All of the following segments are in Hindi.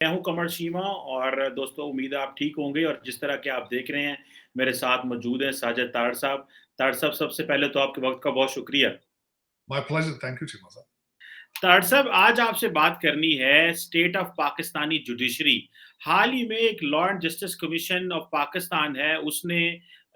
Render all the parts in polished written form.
मैं हूँ कमर शीमा और दोस्तों उम्मीद है आप ठीक होंगे और जिस तरह के आप देख रहे हैं, मेरे साथ मौजूद हैं साजिद तार साहब। तार साहब सबसे पहले तो आपके वक़्त का बहुत शुक्रिया। My pleasure, thank you Chima साहब। तार साहब आज आपसे बात करनी है स्टेट ऑफ पाकिस्तानी जुडिशरी। हाल ही में एक law and justice commission of Pakistan है, उसने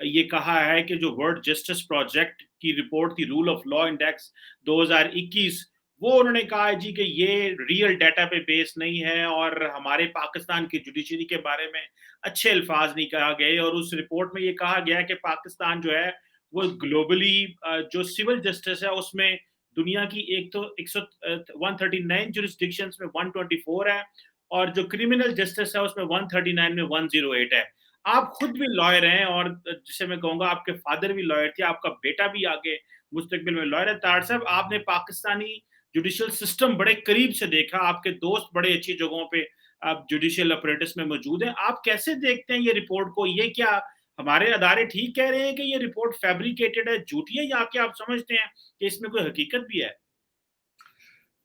ये कहा है कि जो वर्ल्ड जस्टिस प्रोजेक्ट की रिपोर्ट थी रूल ऑफ लॉ इंडेक्स 2021, वो उन्होंने कहा है जी कि ये रियल डाटा पे बेस नहीं है और हमारे पाकिस्तान की जुडिशरी के बारे में अच्छे अल्फाज नहीं कहा गए। और उस रिपोर्ट में ये कहा गया है कि पाकिस्तान जो है वो ग्लोबली जो सिविल जस्टिस है उसमें दुनिया की एक तो 139 जुरिस्डिक्शंस में 124 है और जो क्रिमिनल जस्टिस है उसमें 139 में 108 है। आप खुद भी लॉयर हैं और जिसे मैं कहूँगा आपके फादर भी लॉयर थे, आपका बेटा भी आगे मुस्तकबिल में लॉयर है। तार साहब आपने पाकिस्तानी जुडिशियल सिस्टम बड़े करीब से देखा, आपके दोस्त बड़े अच्छी जगहों पे आप जुडिशियल अपरेटिस में मौजूद हैं। आप कैसे देखते हैं ये रिपोर्ट को? ये क्या हमारे अदारे ठीक कह रहे हैं कि ये रिपोर्ट फैब्रिकेटेड है, झूठी है, या क्या आप समझते हैं कि इसमें कोई हकीकत भी है?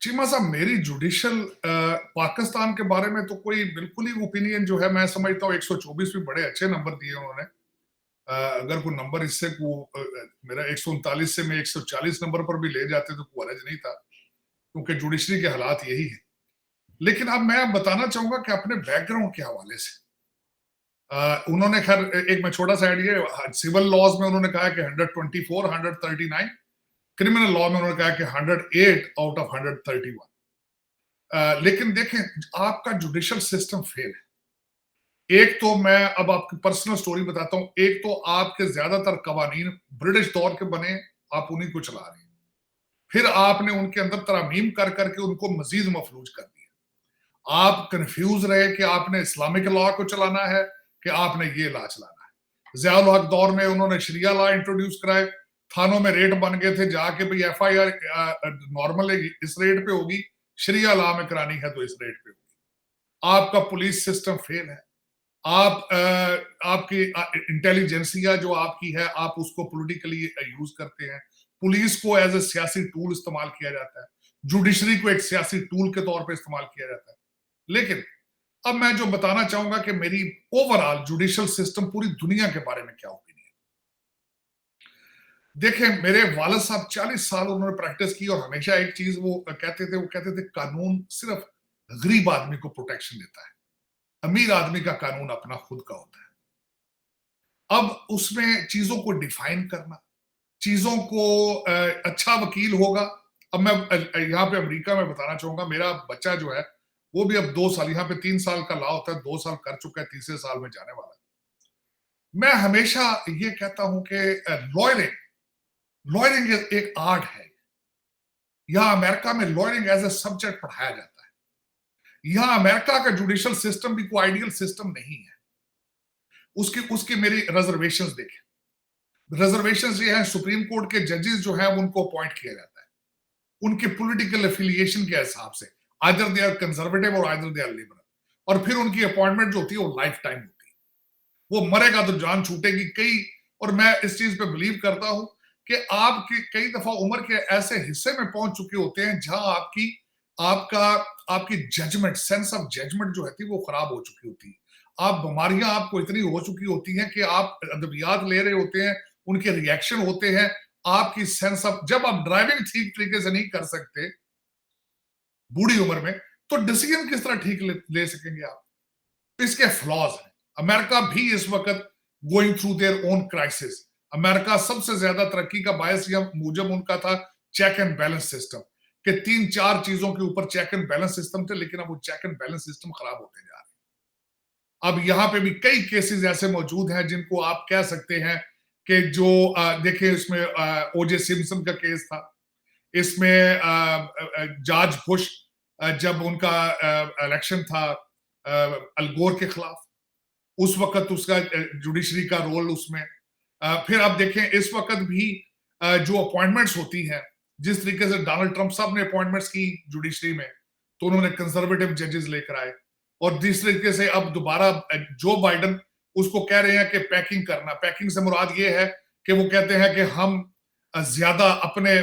चीमा साहब, मेरी जुडिशियल पाकिस्तान के बारे में तो कोई बिल्कुल ही ओपिनियन जो है, मैं समझता हूँ 124 भी बड़े अच्छे नंबर दिए उन्होंने। अगर कोई नंबर इससे मेरा 139 से मैं 140 नंबर पर भी ले जाते तो कोई हरज नहीं था, क्योंकि जुडिशरी के हालात यही है। लेकिन अब मैं बताना चाहूंगा कि अपने बैकग्राउंड के हवाले से उन्होंने खैर एक मैं छोटा सा आइडिया, सिविल लॉज में उन्होंने कहा कि 124, 139, क्रिमिनल लॉ में उन्होंने कहा कि 108 आउट ऑफ 131। लेकिन देखें, आपका जुडिशियल सिस्टम फेल है। एक तो मैं अब आपकी पर्सनल स्टोरी बताता हूं। एक तो आपके ज्यादातर कवानीन ब्रिटिश दौर के बने, आप उन्हीं को चला रहे हैं। फिर आपने उनके अंदर तरमीम कर करके उनको मजीद मफलूज कर दिया। आप कंफ्यूज रहे कि आपने इस्लामिक लॉ को चलाना है कि आपने ये लॉ चलाना है। ज़ियाउल हक दौर में उन्होंने शरिया लॉ इंट्रोड्यूस कराए, थानों में रेट बन गए थे जाके भाई FIR नॉर्मल इस रेट पे होगी, शरिया लॉ में करानी है तो इस रेट पे होगी। आपका पुलिस सिस्टम फेल है। आपकी इंटेलिजेंसिया जो आपकी है, आप उसको पॉलिटिकली यूज करते हैं। पुलिस को एज ए सियासी टूल इस्तेमाल किया जाता है, जुडिशरी को एक सियासी टूल के तौर पे इस्तेमाल किया जाता है। लेकिन अब मैं जो बताना चाहूंगा कि मेरी ओवरऑल जुडिशियल सिस्टम पूरी दुनिया के बारे में क्या ओपिनियन। देखें, मेरे वालिद साहब 40 साल उन्होंने प्रैक्टिस की और हमेशा एक चीज वो कहते थे कानून सिर्फ गरीब आदमी को प्रोटेक्शन देता है, अमीर आदमी का कानून अपना खुद का होता है। अब उसमें चीजों को डिफाइन करना, चीजों को अच्छा वकील होगा। अब मैं यहाँ पे अमेरिका में बताना चाहूंगा, मेरा बच्चा जो है वो भी अब 2 साल, यहाँ पे 3 साल का लॉ होता है, 2 साल कर चुका है, तीसरे साल में जाने वाला है। मैं हमेशा ये कहता हूं कि लॉयरिंग लॉयरिंग एक आर्ट है। यहाँ अमेरिका में लॉयरिंग एज ए सब्जेक्ट पढ़ाया जाता है। यहाँ अमेरिका का जुडिशियल सिस्टम भी कोई आइडियल सिस्टम नहीं है। उसकी उसकी मेरी रिजर्वेशंस देखें। रिजर्वेशंस ये है, सुप्रीम कोर्ट के जजेस जो है उनको अपॉइंट किया जाता है उनके पॉलिटिकल एफिलिएशन के हिसाब से, आइदर दे आर कंजर्वेटिव और आइदर दे आर लिबरल। और फिर उनकी अपॉइंटमेंट जो होती है वो लाइफ टाइम होती है। वो मरेगा तो जान छूटेगी कई। और मैं इस चीज पे बिलीव करता हूं कि आपकी कई दफा उम्र के ऐसे हिस्से में पहुंच चुके होते हैं जहां आपका आपकी जजमेंट, सेंस ऑफ जजमेंट जो है वो खराब हो चुकी होती है। आप बीमारियां आपको इतनी हो चुकी होती हैं कि आप अद्वियात ले रहे होते हैं, उनके रिएक्शन होते हैं। आपकी सेंस ऑफ, जब आप ड्राइविंग ठीक तरीके से नहीं कर सकते बूढ़ी उम्र में, तो डिसीजन किस तरह ठीक ले सकेंगे आप? इसके फ्लॉज हैं। अमेरिका भी इस वक्त going through their own crisis. America सबसे ज्यादा तरक्की का बायस यह मूजब उनका था चेक एंड बैलेंस सिस्टम, कि 3-4 चीजों के ऊपर चेक एंड बैलेंस सिस्टम थे, लेकिन अब वो चेक एंड बैलेंस सिस्टम खराब होते जा रहे हैं। अब यहां पे भी कई केसेस ऐसे मौजूद हैं जिनको आप कह सकते हैं कि जो देखिए, इसमें OJ सिम्पसन का केस था, इसमें जॉर्ज बुश जब उनका इलेक्शन था अलगोर के खिलाफ, उस वक्त उसका जुडिशरी का रोल उसमें। फिर आप देखें इस वक्त भी जो अपॉइंटमेंट्स होती हैं, जिस तरीके से डोनाल्ड ट्रंप साहब ने अपॉइंटमेंट्स की जुडिशरी में, तो उन्होंने कंजर्वेटिव जजेस लेकर आए। और जिस तरीके से अब दोबारा जो बाइडन उसको कह रहे हैं कि पैकिंग करना, पैकिंग से मुराद ये है कि वो कहते हैं कि हम ज्यादा अपने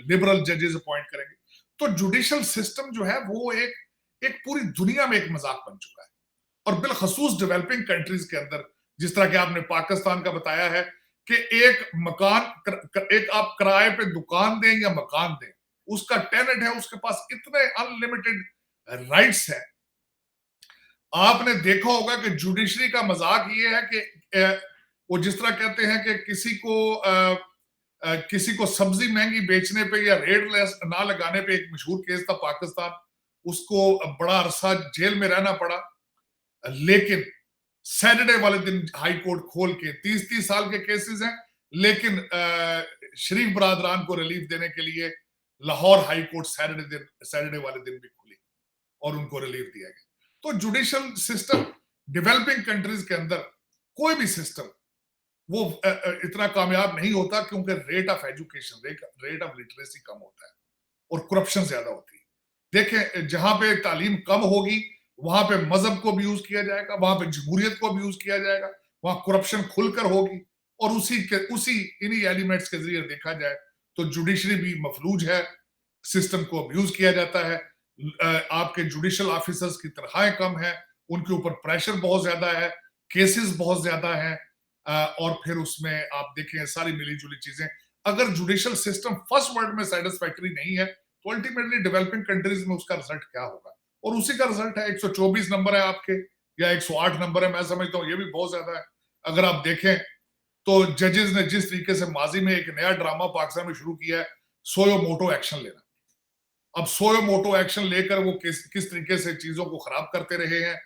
लिबरल जजेस अपॉइंट करेंगे। तो जुडिशियल सिस्टम जो है वो एक एक पूरी दुनिया में एक मजाक बन चुका है। और बिलखसूस डेवलपिंग कंट्रीज के अंदर, जिस तरह के आपने पाकिस्तान का बताया है कि एक मकान, एक आप किराए पे दुकान दें या मकान दें, उसका टेनेंट है, उसके पास इतने अनलिमिटेड राइट्स हैं। आपने देखा होगा कि जुडिशरी का मजाक ये है कि वो जिस तरह कहते हैं कि किसी को सब्जी महंगी बेचने पे या रेट लेस ना लगाने पे, एक मशहूर केस था पाकिस्तान, उसको बड़ा अरसा जेल में रहना पड़ा, लेकिन सैटरडे वाले दिन हाई कोर्ट खोल के 30-30 साल के केसेस हैं, लेकिन शरीफ बरादरान को रिलीफ देने के लिए लाहौर हाई कोर्ट सैटरडे वाले दिन भी खुली और उनको रिलीफ दिया गया। तो जुडिशियल सिस्टम डेवलपिंग कंट्रीज के अंदर कोई भी सिस्टम वो इतना कामयाब नहीं होता, क्योंकि rate of education, rate of literacy कम होता है और करप्शन ज्यादा होती है। देखें, जहां पे तालीम कम होगी वहां पे मजहब को भी यूज किया जाएगा, वहां पे जमहूरियत को भी यूज किया जाएगा, वहां करप्शन खुलकर होगी, और उसी इन्हीं एलिमेंट्स के जरिए देखा जाए तो जुडिशरी भी मफलूज है, सिस्टम को अब्यूज किया जाता है, आपके जुडिशियल ऑफिसर्स की तनख्वाहें कम है, उनके ऊपर प्रेशर बहुत ज्यादा है, केसेस बहुत ज्यादा है, और फिर उसमें आप देखें सारी मिली जुली चीजें। अगर जुडिशियल सिस्टम फर्स्ट वर्ल्ड में सेटिस्फैक्टरी नहीं है तो अल्टीमेटली डेवलपिंग कंट्रीज में उसका रिजल्ट क्या होगा? और उसी का रिजल्ट है 124 नंबर है आपके, या 108 नंबर है, मैं समझता हूँ ये भी बहुत ज्यादा है। अगर आप देखें तो जजेस ने जिस तरीके से माजी में एक नया ड्रामा पाकिस्तान में शुरू किया है, सोयो मोटो एक्शन लेना। अब सोयो मोटो एक्शन लेकर वो किस तरीके से चीजों को खराब करते रहे हैं,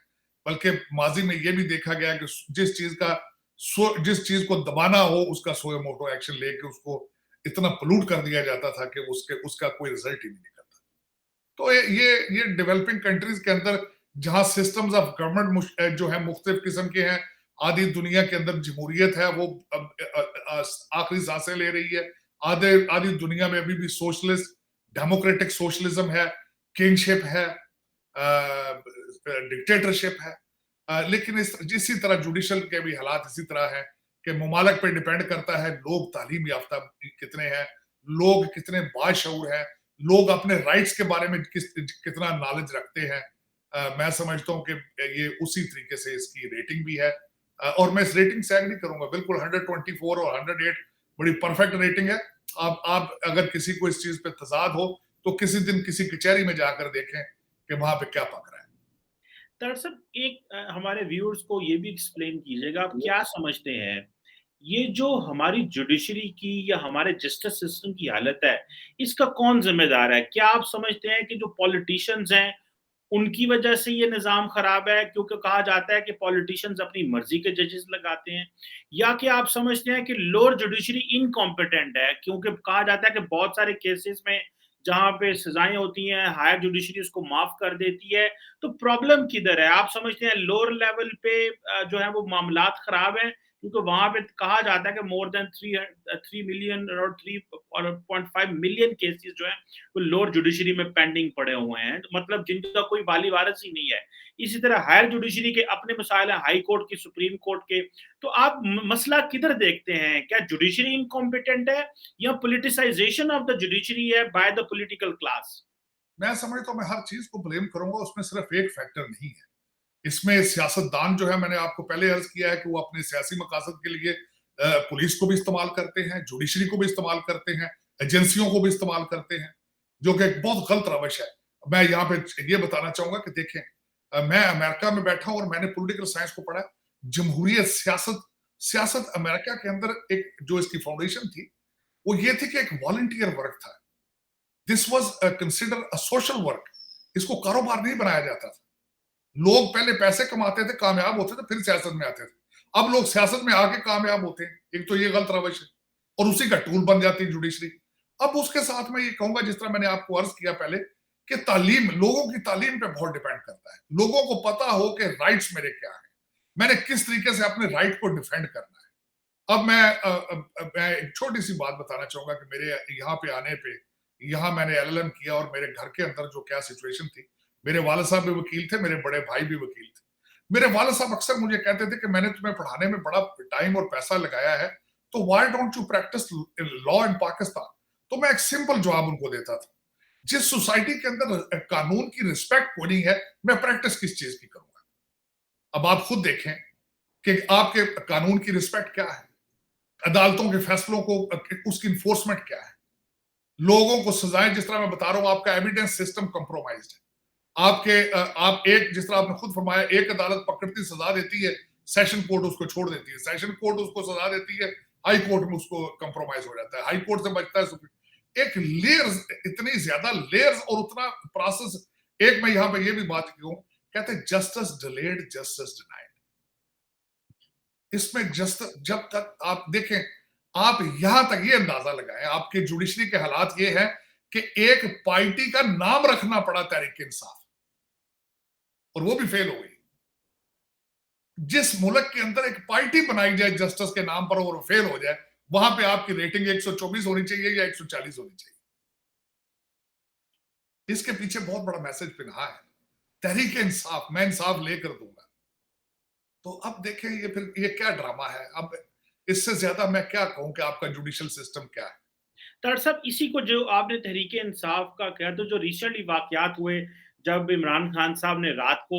बल्कि माजी में ये भी देखा गया कि जिस चीज को दबाना हो उसका सोयो मोटो एक्शन लेके उसको इतना पोल्यूट कर दिया जाता था कि उसका कोई रिजल्ट ही नहीं निकलता। तो ये डेवलपिंग कंट्रीज के अंदर जहां सिस्टम्स ऑफ गवर्नमेंट जो है मुख्तलिफ किस्म के हैं, आधी दुनिया के अंदर जमहूरियत है वो आखिरी सांसें ले रही है, आधी दुनिया में अभी भी सोशलिस्ट डेमोक्रेटिक सोशलिज्म है, किंगशिप है, डिक्टेटरशिप है। लेकिन इसी तरह जुडिशल के भी हालात इसी तरह है कि ममालक पे डिपेंड करता है लोग तालीम याफ्ता कितने हैं, लोग कितने बाशऊर हैं, लोग अपने राइट्स के बारे में कितना नॉलेज रखते हैं। मैं समझता हूँ कि ये उसी तरीके से इसकी रेटिंग भी है, और मैं इस रेटिंग से एग्री करूंगा बिल्कुल। 124 और 108 बड़ी परफेक्ट रेटिंग है। आप अगर किसी को इस चीज पे तजाद हो तो किसी दिन किसी कचहरी में जाकर देखें कि वहां पे क्या पक रहा है। दरअसल एक हमारे व्यूअर्स को ये भी एक्सप्लेन कीजिएगा, आप क्या समझते हैं ये जो हमारी जुडिशरी की या हमारे जस्टिस सिस्टम की हालत है, इसका कौन जिम्मेदार है? क्या आप समझते हैं कि जो पॉलिटिशियंस हैं उनकी वजह से ये निज़ाम खराब है, क्योंकि कहा जाता है कि पॉलिटिशियंस अपनी मर्जी के जजेस लगाते हैं, या कि आप समझते हैं कि लोअर जुडिशरी इनकॉम्पिटेंट है, क्योंकि कहा जाता है कि बहुत सारे केसेस में जहां पे सजाएं होती हैं हायर जुडिशरी उसको माफ कर देती है, तो प्रॉब्लम किधर है? आप समझते हैं लोअर लेवल पे जो है वो मामलात खराब है, क्योंकि वहां पे कहा जाता है कि मोर देन 3 मिलियन और 3.5 मिलियन केसेस जो है वो लोअर जुडिशरी में पेंडिंग पड़े हुए हैं, मतलब जिनका कोई वाली वारिस ही नहीं है। इसी तरह हायर जुडिशरी के अपने मसाइल हैं, हाई कोर्ट की, सुप्रीम कोर्ट के। तो आप मसला किधर देखते हैं? क्या जुडिशरी इनकॉम्पिटेंट है या पोलिटिसाइजेशन ऑफ द जुडिशरी है बाय द पॉलिटिकल क्लास? मैं समझता हूँ मैं हर चीज को ब्लेम करूंगा, उसमें सिर्फ एक फैक्टर नहीं है। इसमें सियासतदान जो है, मैंने आपको पहले अर्ज किया है कि वो अपने सियासी मकासद के लिए पुलिस को भी इस्तेमाल करते हैं, जुडिशरी को भी इस्तेमाल करते हैं, एजेंसियों को भी इस्तेमाल करते हैं, जो कि एक बहुत गलत रवश है। मैं यहाँ पे ये बताना चाहूंगा कि देखें, मैं अमेरिका में बैठा हूं और मैंने पॉलिटिकल साइंस को पढ़ा। जमहूरियत सियासत अमेरिका के अंदर एक जो इसकी फाउंडेशन थी वो ये थी कि एक वॉलंटियर वर्क था। This was consider a social work. इसको कारोबार नहीं बनाया जाता था। लोग पहले पैसे कमाते थे, कामयाब होते थे, फिर सियासत में आते थे। अब लोग सियासत में आके कामयाब होते हैं। एक तो ये गलत रवश है, और उसी का टूल बन जाती है जुडिशरी। अब उसके साथ में ये कहूंगा, जिस तरह मैंने आपको अर्ज किया पहले, कि तालीम, लोगों की तालीम पे बहुत डिपेंड करता है। लोगों को पता हो कि राइट्स मेरे क्या है, मैंने किस तरीके से अपने राइट को डिफेंड करना है। अब मैं एक छोटी सी बात बताना चाहूंगा कि मेरे यहाँ पे आने पे, यहाँ मैंने एलएलएम किया और मेरे घर के अंदर जो क्या सिचुएशन थी, मेरे वालिद साहब भी वकील थे, मेरे बड़े भाई भी वकील थे। मेरे वालिद साहब अक्सर मुझे कहते थे कि मैंने तुम्हें पढ़ाने में बड़ा टाइम और पैसा लगाया है, तो why don't you practice law in Pakistan? तो मैं एक सिंपल जवाब उनको देता था, जिस सोसाइटी के अंदर कानून की रिस्पेक्ट कोई नहीं है, मैं प्रैक्टिस किस चीज की करूंगा? अब आप खुद देखें कि आपके कानून की रिस्पेक्ट क्या है, अदालतों के फैसलों को उसकी इन्फोर्समेंट क्या है, लोगों को सजाएं। जिस तरह मैं बता रहा हूं, आपका एविडेंस सिस्टम कंप्रोमाइज्ड है। आप एक, जिस तरह आपने खुद फरमाया, एक अदालत पकड़ती सजा देती है, सेशन कोर्ट उसको छोड़ देती है, सेशन कोर्ट उसको सजा देती है, हाई कोर्ट में उसको कंप्रोमाइज हो जाता है, हाई कोर्ट से बचता है सुप्रीम। एक लेयर्स, इतनी ज्यादा लेयर्स और उतना प्रोसेस। एक मैं यहां पे ये भी बात क्यों कहते हैं, जस्टिस डिलेड जस्टिस डिनाइड। इसमें जस्ट जब तक आप देखें, आप यहां तक ये अंदाजा लगाएं, आपके जुडिशरी के हालात ये है कि एक पार्टी का नाम रखना पड़ा तहरीक इंसाफ, और वो भी फेल हो गई। जिस मुल्क के अंदर एक पार्टी बनाई जाए जस्टिस के नाम पर और फेल हो जाए, वहां पे आपकी रेटिंग 124 होनी चाहिए या 140 होनी चाहिए। इसके पीछे बहुत बड़ा मैसेज पिन्हा है, तहरीक इंसाफ, मैं इंसाफ लेकर दूंगा। तो अब देखें ये फिर ये क्या ड्रामा है। अब इससे ज्यादा मैं क्या कहूं कि आपका जुडिशियल सिस्टम क्या है। तार साहब, इसी को जो आपने तहरीके इंसाफ का कहा, तो जो रिसेंटली वाकयात हुए, जब इमरान खान साहब ने रात को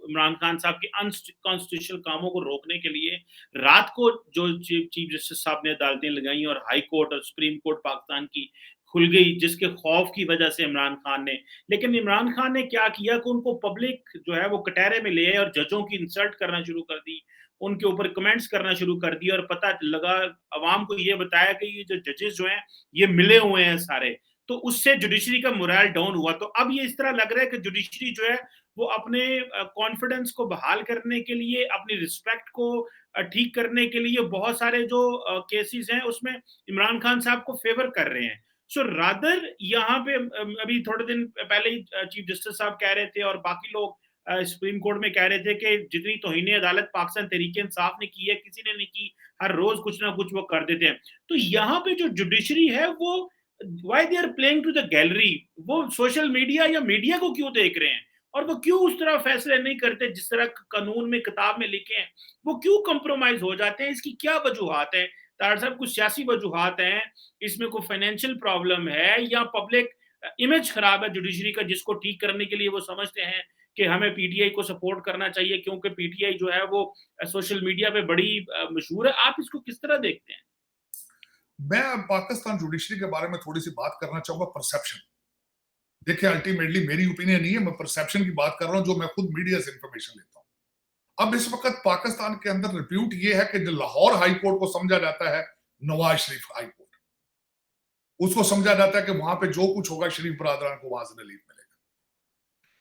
इमरान खान साहब के अनकॉन्स्टिट्यूशनल कामों को रोकने के लिए रात को जो चीफ जस्टिस साहब ने अदालतें लगाई और हाई कोर्ट और सुप्रीम कोर्ट पाकिस्तान की खुल गई, जिसके खौफ की वजह से इमरान खान ने, लेकिन इमरान खान ने क्या किया कि उनको पब्लिक जो है वो कटहरे में ले आए और जजों की इंसल्ट करना शुरू कर दी, उनके ऊपर कमेंट्स करना शुरू कर दिए, और पता लगा, अवाम को ये बताया कि ये जो जजेस जो हैं ये मिले हुए हैं सारे। तो उससे जुडिशरी का मोरल डाउन हुआ। तो अब ये इस तरह लग रहा है कि जुडिशरी जो है वो अपने कॉन्फिडेंस को बहाल करने के लिए, अपनी रिस्पेक्ट को ठीक करने के लिए बहुत सारे जो केसेस हैं उसमें इमरान खान साहब को फेवर कर रहे हैं। सो रादर यहाँ पे अभी थोड़े दिन पहले ही चीफ जस्टिस साहब कह रहे थे और बाकी लोग सुप्रीम कोर्ट में कह रहे थे कि जितनी तौहीन अदालत पाकिस्तान तहरीक इंसाफ ने की है, किसी ने नहीं की। हर रोज कुछ ना कुछ वो कर देते हैं। तो यहाँ पे जो जुडिशरी है वो why they are playing to the gallery, वो सोशल मीडिया या मीडिया को क्यों देख रहे हैं, और वो क्यों उस तरह फैसले नहीं करते जिस तरह कानून में किताब में लिखे हैं, वो क्यों कंप्रोमाइज हो जाते हैं? इसकी क्या वजूहत है? तार साहब, कुछ सियासी वजूहत हैं, इसमें कोई फाइनेंशियल प्रॉब्लम है, या पब्लिक इमेज खराब है जुडिशरी का, जिसको ठीक करने के लिए वो समझते हैं कि हमें पीटीआई को सपोर्ट करना चाहिए क्योंकि पीटीआई जो है वो सोशल मीडिया पे बड़ी मशहूर है। आप इसको किस तरह देखते हैं? मैं पाकिस्तान जुडिशरी के बारे में थोड़ी सी बात करना चाहूंगा, परसेप्शन। देखिए, अल्टीमेटली मेरी ओपिनियन नहीं है, मैं परसेप्शन की बात कर रहा हूं, जो मैं खुद मीडिया से इंफॉर्मेशन लेता हूं। अब इस वक्त पाकिस्तान के अंदर रिप्यूट ये है कि जो लाहौर हाई कोर्ट को समझा जाता है नवाज शरीफ हाई कोर्ट, उसको समझा जाता है कि वहां पे जो कुछ होगा शरीफ बरादरान को वहां से रिलीफ मिलेगा।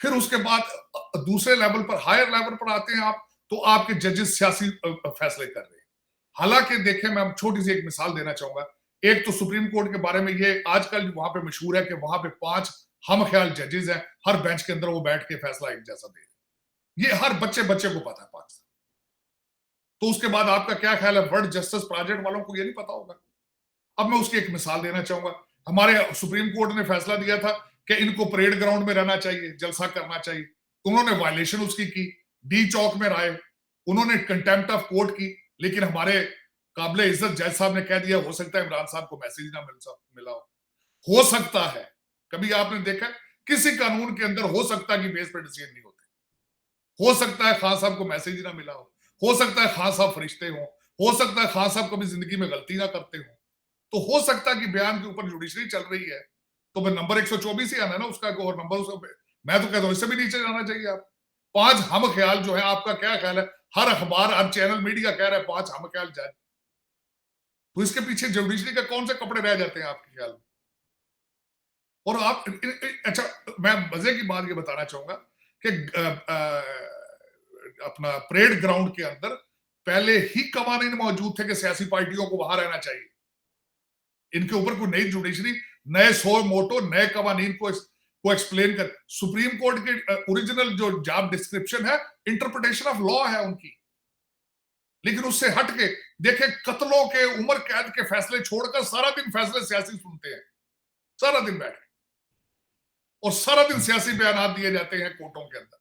फिर उसके बाद दूसरे लेवल पर, हायर लेवल पर आते हैं आप, तो आपके जजेस सियासी फैसले कर रहे हैं। हालांकि देखें, मैं छोटी सी एक मिसाल देना चाहूंगा। एक तो सुप्रीम कोर्ट के बारे में ये आजकल वहां पे मशहूर है कि वहां पे 5 हम ख्याल जजेस हैं, हर बेंच के अंदर वो बैठ के फैसला एक जैसा दे रहे। ये हर बच्चे बच्चे को पता है पाकिस्तान। तो उसके बाद आपका क्या ख्याल है, वर्ल्ड जस्टिस प्रोजेक्ट वालों को ये नहीं पता होगा? अब मैं उसकी एक मिसाल देना चाहूंगा। हमारे सुप्रीम कोर्ट ने फैसला दिया था कि इनको परेड ग्राउंड में रहना चाहिए, जलसा करना चाहिए। उन्होंने वायलेशन उसकी की, डी चौक में राय, उन्होंने कंटेम्प्ट ऑफ कोर्ट की। लेकिन हमारे काबिल इज्जत जज साहब ने कह दिया, हो सकता है इमरान साहब को मैसेज ना मिला हो सकता है। कभी आपने देखा किसी कानून के अंदर हो सकता है कि बेस पर डिसीजन नहीं होते? हो सकता है खान साहब को मैसेज ना मिला हो सकता है खान साहब फरिश्ते हो सकता है खान साहब कभी जिंदगी में गलती ना करते हो। तो हो सकता है कि बयान के ऊपर जुडिशरी चल रही है, तो मैं नंबर 124 ही आना ना उसका, और नंबर उसका मैं तो कहता हूं इससे भी नीचे जाना चाहिए। आप 5 हम ख्याल जो है, आपका क्या ख्याल है? हर अखबार, हर चैनल, मीडिया कह रहा है 5 हम ख्याल जज। तो इसके पीछे जुडिशरी के कौन से कपड़े रह जाते हैं आपके ख्याल में? और आप अच्छा, मैं मजे की बात ये बताना चाहूंगा कि अपना परेड ग्राउंड के अंदर पहले ही कवानीन मौजूद थे कि सियासी पार्टियों को वहां रहना चाहिए। इनके ऊपर कोई नई जुडिशरी, नए सो मोटो, नए कवानीन को एक्सप्लेन कर। सुप्रीम कोर्ट के ओरिजिनल जो जॉब डिस्क्रिप्शन है, इंटरप्रिटेशन ऑफ लॉ है उनकी। लेकिन उससे हट के देखे, कत्लों के, उम्र कैद के फैसले छोड़कर सारा दिन फैसले सियासी सुनते हैं, सारा दिन बैठ, और सारा दिन सियासी बयान दिए जाते हैं कोर्टों के अंदर।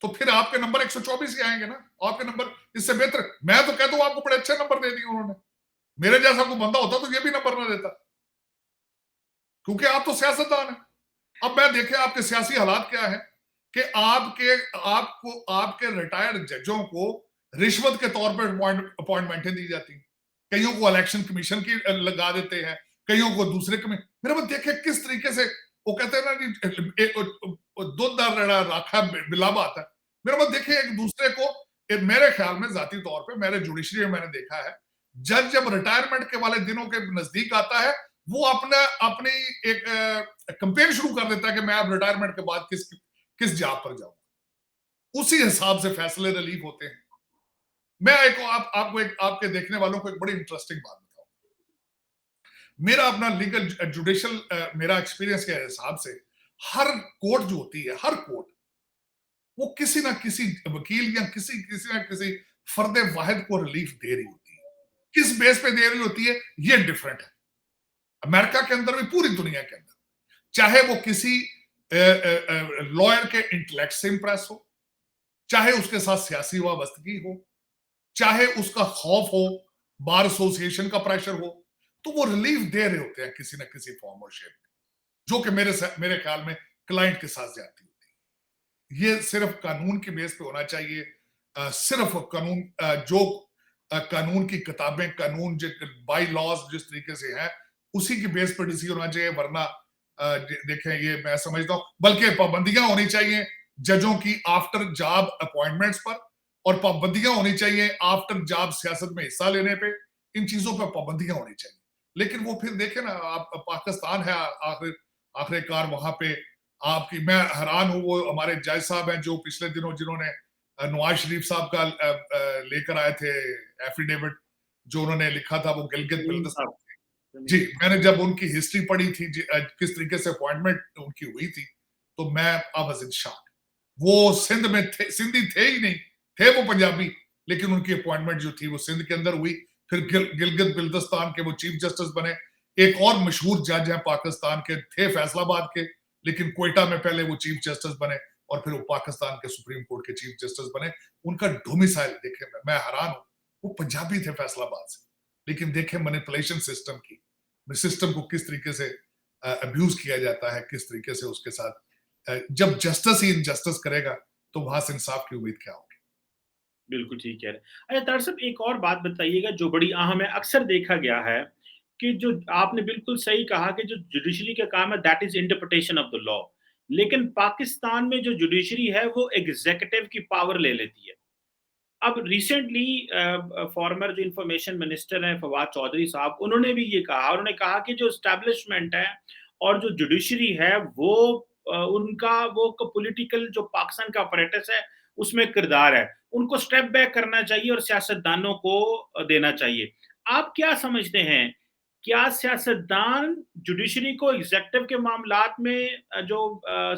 तो फिर आपके नंबर 124 ही आएंगे ना। आपके नंबर इससे बेहतर, मैं तो कहता हूं आपको बड़े अच्छे नंबर दे दिए उन्होंने। मेरे जैसा कोई बंदा होता तो ये भी नंबर ना देता। क्योंकि आप तो सियासतदान हैं। अब मैं देखें आपके सियासी हालात क्या है कि आपके रिटायर्ड जजों को रिश्वत के तौर पर अपॉइंटमेंटें दी जाती हैं, कईयों को इलेक्शन कमीशन की लगा देते हैं, कईयों को दूसरे मेरे को देखे किस तरीके से वो कहते हैं ना कि दूध राखा बिलावा आता है। मेरे को देखे एक दूसरे को, मेरे ख्याल में जाती तौर पे मेरे जुडिशरी में मैंने देखा है, जज जब रिटायरमेंट के वाले दिनों के नजदीक आता है, वो अपनी एक कंपेयर शुरू कर देता है कि मैं अब रिटायरमेंट के बाद किस जॉब पर जाऊं। उसी हिसाब से फैसले रिलीव होते हैं। मैं आपके देखने वालों को एक बड़ी इंटरेस्टिंग बात बताऊं। मेरा अपना लीगल जुडिशियल मेरा एक्सपीरियंस के हिसाब से हर कोर्ट जो होती है, हर कोर्ट वो किसी ना किसी वकील या किसी ना किसी फर्द वाहिद को रिलीफ दे रही होती है। किस बेस पे दे रही होती है ये डिफरेंट है। अमेरिका के अंदर भी, पूरी दुनिया के अंदर, चाहे वो किसी लॉयर के इंटेलेक्ट से इंप्रेस हो, चाहे उसके साथ सियासी वाबस्तगी हो, चाहे उसका खौफ हो, बार एसोसिएशन का प्रेशर हो, तो वो रिलीफ दे रहे होते हैं किसी ना किसी फॉर्म और शेप में, जो कि मेरे ख्याल में क्लाइंट के साथ जाती होती है। ये सिर्फ कानून के बेस पे होना चाहिए। सिर्फ कानून जो कानून की किताबें, कानून जो बाई लॉज जिस तरीके से है, उसी की बेस पर डिसीजन होना चाहिए। वरना देखें, ये मैं समझता हूं, बल्कि पाबंदियां होनी चाहिए जजों की आफ्टर जॉब अपॉइंटमेंट्स पर, और पाबंदियां होनी चाहिए आफ्टर जॉब सियासत में हिस्सा लेने पे। इन चीजों पर पाबंदियां होनी चाहिए। लेकिन वो फिर देखे ना, आप पाकिस्तान है आखिरकार, वहां पे आपकी, मैं हैरान हूं, वो हमारे जज साहब हैं जो पिछले दिनों जिन्होंने नवाज शरीफ साहब का लेकर आए थे एफिडेविट, जो उन्होंने लिखा था, वो गिलगित बिल्तिस्तान। जी, मैंने जब उनकी हिस्ट्री पढ़ी थी, किस तरीके से अपॉइंटमेंट उनकी हुई थी, तो मैं आई वाज इन शॉक। वो सिंध में थे, सिंधी थे ही नहीं, थे वो पंजाबी, लेकिन उनकी अपॉइंटमेंट जो थी वो सिंध के अंदर हुई। फिर गिलगित बिल्तिस्तान के वो चीफ जस्टिस बने। एक और मशहूर जज हैं पाकिस्तान के, थे फैसलाबाद के, लेकिन क्वेटा में पहले वो चीफ जस्टिस बने, और फिर वो पाकिस्तान के सुप्रीम कोर्ट के चीफ जस्टिस बने। उनका डोमिसाइल देखे, मैं हैरान हूं, वो पंजाबी थे फैसलाबाद से, लेकिन देखे मैनिपुलेशन सिस्टम की, सिस्टम को किस तरीके से अब्यूज किया जाता है, किस तरीके से उसके साथ जब जस्टिस ही इनजस्टिस करेगा तो वहां से इंसाफ की उम्मीद क्या होगी। बिल्कुल ठीक कह रहे हैं। अच्छा तार साहब, एक और बात बताइएगा जो बड़ी अहम है, अक्सर देखा गया है कि जो आपने बिल्कुल सही कहा कि जो जुडिशरी का काम है that is interpretation of the law, लेकिन पाकिस्तान में जो जुडिशरी है वो एग्जीक्यूटिव की पावर ले लेती है। अब रिसेंटली फॉर्मर जो इंफॉर्मेशन मिनिस्टर हैं फवाद चौधरी साहब, उन्होंने भी ये कहा, उन्होंने कहा कि जो एस्टैब्लिशमेंट है और जो जुडिशरी है वो उनका वो पॉलिटिकल जो पाकिस्तान का अपरेटस है उसमें किरदार है, उनको स्टेप बैक करना चाहिए और सियासतदानों को देना चाहिए। आप क्या समझते हैं, क्या सियासतदान जुडिशरी को एग्जेक्टिव के मामलात में जो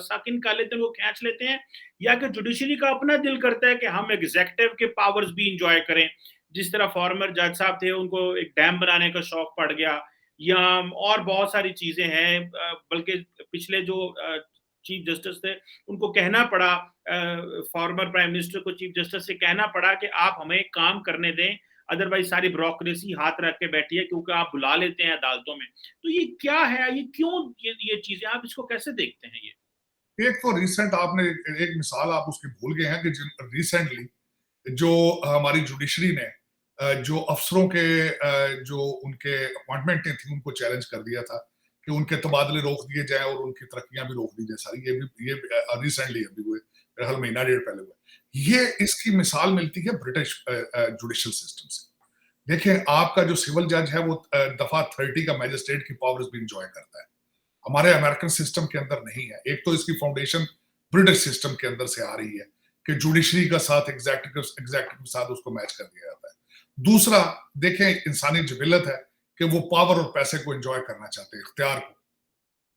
साकिन का लेते हैं वो खींच लेते हैं, या कि जुडिशरी का अपना दिल करता है कि हम एग्जेक्टिव के पावर्स भी इंजॉय करें? जिस तरह फॉर्मर जज साहब थे, उनको एक डैम बनाने का शौक पड़ गया, या और बहुत सारी चीजें हैं, बल्कि पिछले जो चीफ जस्टिस थे उनको कहना पड़ा, फॉर्मर प्राइम मिनिस्टर को चीफ जस्टिस से कहना पड़ा कि आप हमें काम करने दें, अदरवाइज सारी ब्यूरोक्रेसी हाथ रख के बैठी है, क्योंकि आप बुला लेते हैं अदालतों में। तो ये क्या है, ये क्यों, ये चीजें आप इसको कैसे देखते हैं? ये एक तो रिसेंट आपने एक मिसाल आप उसकी भूल गए हैं कि रिसेंटली जो हमारी जुडिशरी ने जो अफसरों के जो उनके अपॉइंटमेंटें थी उनको चैलेंज कर दिया था कि उनके तबादले रोक दिए जाए और उनकी तरक्कियां भी रोक दी जाए सारी। ये रिसेंटली अभी हुए, हर महीना डेढ़ पहले हुए। ये इसकी मिसाल मिलती है ब्रिटिश जुडिशियल सिस्टम से। देखें, आपका जो सिविल जज है वो दफा 30 का मैजिस्ट्रेट की पावर्स भी इंजॉय करता है, हमारे अमेरिकन सिस्टम के अंदर नहीं है। एक तो इसकी फाउंडेशन ब्रिटिश सिस्टम के अंदर से आ रही है कि जुडिशरी का साथ एग्जीक्यूटिव के साथ उसको मैच कर दिया जाता है। दूसरा, देखें, इंसानी जबिलत है कि वो पावर और पैसे को एंजॉय करना चाहते हैं, इख्तियार को।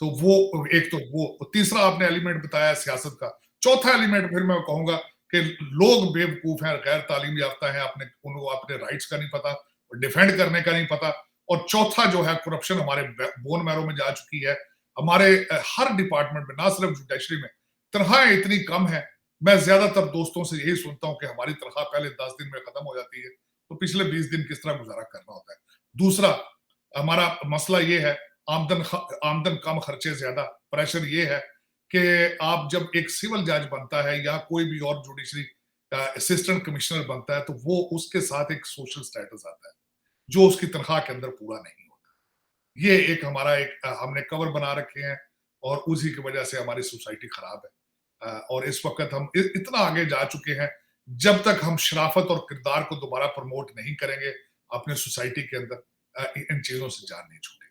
तो वो एक तो वो तीसरा आपने एलिमेंट बताया सियासत का। चौथा एलिमेंट फिर मैं कहूंगा कि लोग बेवकूफ हैं, गैर तालीम याफ्ता हैं, उनको अपने राइट्स का नहीं पता, डिफेंड करने का नहीं पता। और चौथा जो है करप्शन हमारे बोन मैरो में जा चुकी है। हमारे हर डिपार्टमेंट में, ना सिर्फ जुडिशरी में, तनख्वाहें इतनी कम है। मैं ज्यादातर दोस्तों से यही सुनता हूं कि हमारी तनख्वाह पहले 10 दिन में खत्म हो जाती है, तो पिछले 20 दिन किस तरह गुजारा करना होता है। दूसरा हमारा मसला ये है, आमदन कम खर्चे ज्यादा। प्रेशर ये है कि आप जब एक सिविल जज बनता है या कोई भी और जुडिशरी असिस्टेंट कमिश्नर बनता है तो वो उसके साथ एक सोशल स्टेटस आता है जो उसकी तनख्वाह के अंदर पूरा नहीं होता। ये एक हमारा एक हमने कवर बना रखे हैं और उसी की वजह से हमारी सोसाइटी खराब है। और इस वक्त हम इतना आगे जा चुके हैं, जब तक हम शराफत और किरदार को दोबारा प्रमोट नहीं करेंगे अपने सोसाइटी के अंदर, इन चीजों से जान नहीं छूटेगी।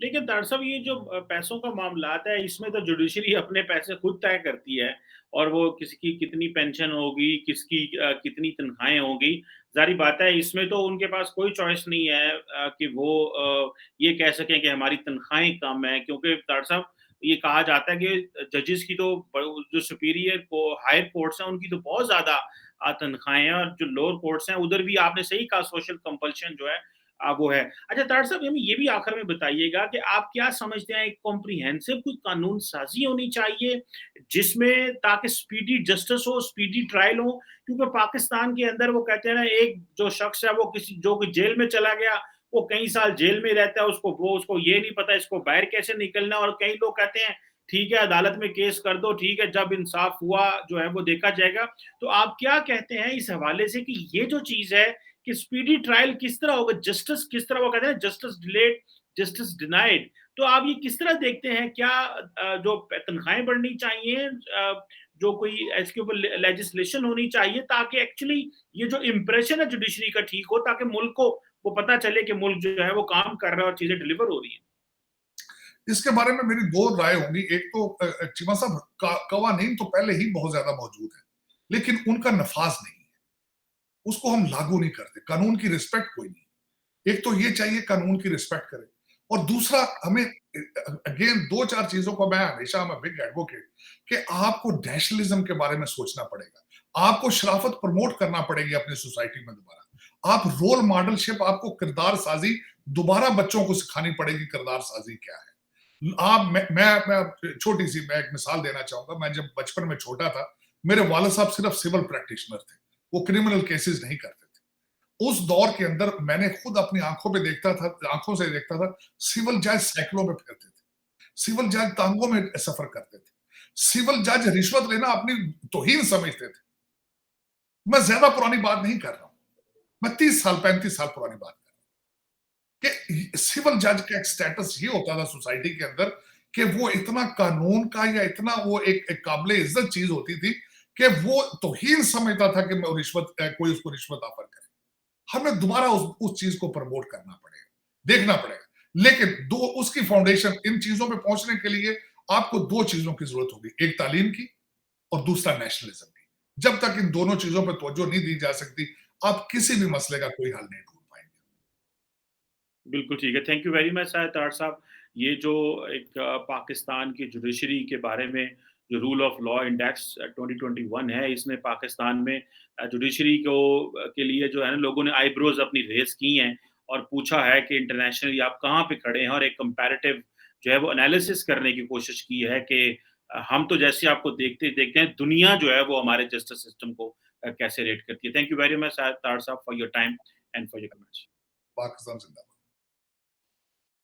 लेकिन दरअसल ये जो पैसों का मामलात है, इसमें तो जुडिशरी अपने पैसे खुद तय करती है और वो किसकी कितनी पेंशन होगी, किसकी कितनी तनख्वाहें होंगी। ज़ाहिर बात है इसमें तो उनके पास कोई चॉइस नहीं है कि वो ये कह सकें कि हमारी तनख्वाहें कम हैं, क्योंकि दरअसल ये कहा जाता है कि जजेस की तो जो सुपीरियर को हायर कोर्ट्स हैं, उनकी तो बहुत ज़्यादा तनख्वाहें हैं, और जो लोअर कोर्ट्स हैं, उधर भी आपने सही कहा सोशल कंपल्शन जो है वो है। अच्छा तार साहब, हमें ये भी आखिर में बताइएगा कि आप क्या समझते हैं, एक कॉम्प्रिहेंसिव कोई कानून साजी होनी चाहिए जिसमें ताकि स्पीडी जस्टिस हो, स्पीडी ट्रायल हो, क्योंकि पाकिस्तान के अंदर वो कहते हैं ना, एक जो शख्स है वो किसी जो कि जेल में चला गया, वो कई साल जेल में रहता है, उसको ये नहीं पता इसको बाहर कैसे निकलना। और कई लोग कहते हैं ठीक है अदालत में केस कर दो, ठीक है जब इंसाफ हुआ जो है वो देखा जाएगा। तो आप क्या कहते हैं इस हवाले से कि ये जो चीज है कि स्पीडी ट्रायल किस तरह होगा, जस्टिस किस तरह, वो कहते हैं जस्टिस डिलेड जस्टिस डिनाइड, तो आप ये किस तरह देखते हैं? क्या जो तनख्वाहें बढ़नी चाहिए, जो कोई इसके ऊपर लेजिस्लेशन होनी चाहिए ताकि एक्चुअली ये जो इंप्रेशन है जुडिशरी का ठीक हो, ताकि मुल्क को वो पता चले कि मुल्क जो है वो काम कर रहा है और चीजें डिलीवर हो रही हैं। इसके बारे में मेरी दो राय होंगी। एक तो चीमा साहब, कवानीन तो पहले ही बहुत ज्यादा मौजूद है, लेकिन उनका नफाज नहीं है, उसको हम लागू नहीं करते। कानून की रिस्पेक्ट कोई नहीं। एक तो ये चाहिए कानून की रिस्पेक्ट करें, और दूसरा हमें अगेन दो चार चीजों को मैं हमेशा बिग एडवोकेट कि आपको नेशनलिज्म के बारे में सोचना पड़ेगा, आपको शराफत प्रमोट करना पड़ेगी अपनी सोसाइटी में दोबारा, आप रोल मॉडलशिप, आपको किरदार साजी दोबारा बच्चों को सिखानी पड़ेगी। किरदार साजी क्या है? आप मैं छोटी सी मैं एक मिसाल देना चाहूंगा। मैं जब बचपन में छोटा था, मेरे वालिद साहब सिर्फ सिविल प्रैक्टिशनर थे, वो क्रिमिनल केसेस नहीं करते थे। उस दौर के अंदर मैंने खुद अपनी आंखों पे देखता था, आंखों से देखता था, सिविल जज साइकिलों में फिरते थे, सिविल जज तांगों में सफर करते थे, सिविल जज रिश्वत लेना अपनी तौहीन समझते थे। मैं ज्यादा पुरानी बात नहीं कर रहा हूं, मैं 30 साल 35 साल पुरानी बात कि सिविल जज का एक स्टेटस ये होता था सोसाइटी के अंदर कि वो इतना कानून का या इतना वो एक काबिल इज्जत चीज होती थी कि वो तौहीन समझता था कि रिश्वत कोई उसको रिश्वत ऑफर करे। हमें दोबारा उस चीज को प्रमोट करना पड़ेगा, देखना पड़ेगा। लेकिन दो उसकी फाउंडेशन, इन चीजों पे पहुंचने के लिए आपको दो चीजों की जरूरत होगी, एक तालीम की और दूसरा नेशनलिज्म की। जब तक इन दोनों चीजों पर तवज्जो नहीं दी जा सकती, आप किसी भी मसले का कोई हल नहीं ढूंढ पाएंगे। बिल्कुल ठीक है। थैंक यू वेरी मच तार साहब। ये जो एक पाकिस्तान की जुडिशरी के बारे में जो रूल ऑफ लॉ इंडेक्स 2021 है, इसने पाकिस्तान में जुडिशरी को के लिए जो है ना, लोगों ने आईब्रोज़ अपनी रेज़ की हैं और पूछा है कि इंटरनेशनली आप कहाँ पे खड़े हैं, और एक कंपैरेटिव जो है वो एनालिसिस करने की कोशिश की है कि हम तो जैसे आपको देखते देखते हैं, दुनिया जो है वो हमारे जस्टिस सिस्टम को कैसे रेट करती है। थैंक यू वेरी मच तार साहब for your time and for your comments. Pakistan जिंदाबाद।